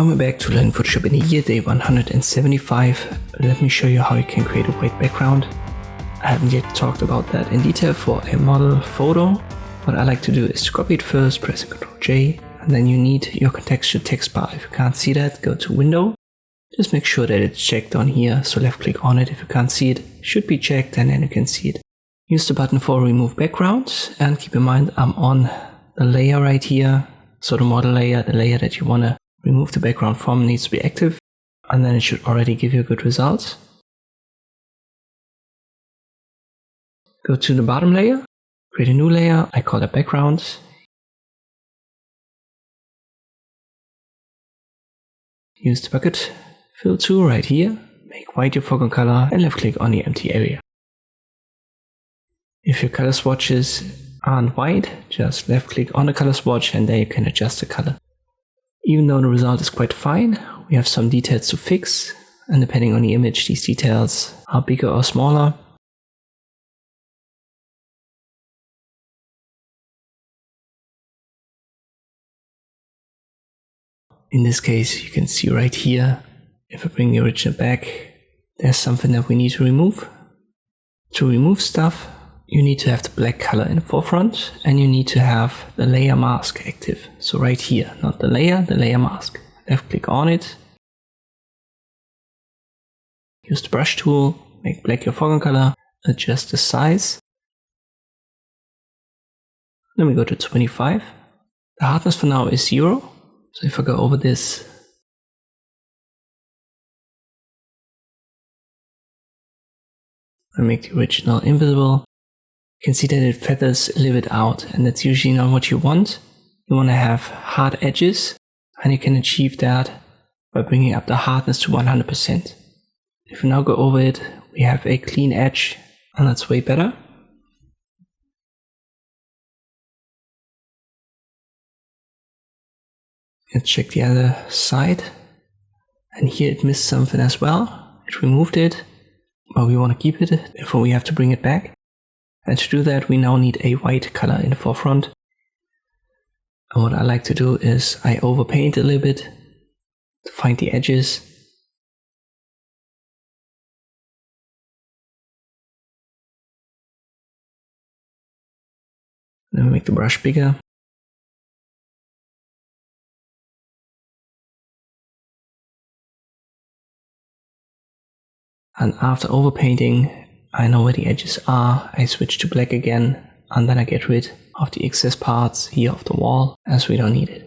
And we're back to learning Photoshop in a year, day 175. Let me show you how you can create a white background. I haven't yet talked about that in detail for a model photo. What I like to do is to copy it first, press Ctrl J, and then you need your contextual text bar. If you can't see that, go to Window. Just make sure that it's checked on here, so left click on it. If you can't see it, it should be checked and then you can see it. Use the button for remove background, and keep in mind I'm on the layer right here. So the model layer, the layer that you want to remove the background from, needs to be active, and then it should already give you a good result. Go to the bottom layer, create a new layer, I call it background. Use the bucket fill tool right here, make white your foreground color and left click on the empty area. If your color swatches aren't white, just left click on the color swatch and there you can adjust the color. Even though the result is quite fine, we have some details to fix, and depending on the image, these details are bigger or smaller. In this case, you can see right here, if I bring the original back, there's something that we need to remove. To remove stuff, you need to have the black color in the forefront, and you need to have the layer mask active. So right here, not the layer mask. Left click on it. Use the brush tool, make black your foreground color, adjust the size. Then we go to 25. The hardness for now is 0. So if I go over this, and make the original invisible, you can see that it feathers a little bit out, and that's usually not what you want. You want to have hard edges, and you can achieve that by bringing up the hardness to 100%. If we now go over it, we have a clean edge, and that's way better. Let's check the other side, and here it missed something as well. It removed it, but we want to keep it, therefore we have to bring it back. And to do that, we now need a white color in the forefront. And what I like to do is I overpaint a little bit to find the edges. Then we make the brush bigger. And after overpainting, I know where the edges are, I switch to black again, and then I get rid of the excess parts here of the wall, as we don't need it.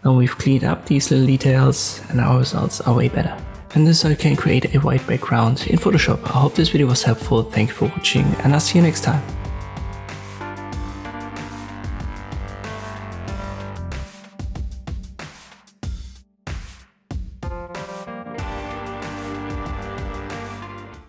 Now we've cleaned up these little details and our results are way better. And this is how you can create a white background in Photoshop. I hope this video was helpful, thank you for watching, and I'll see you next time.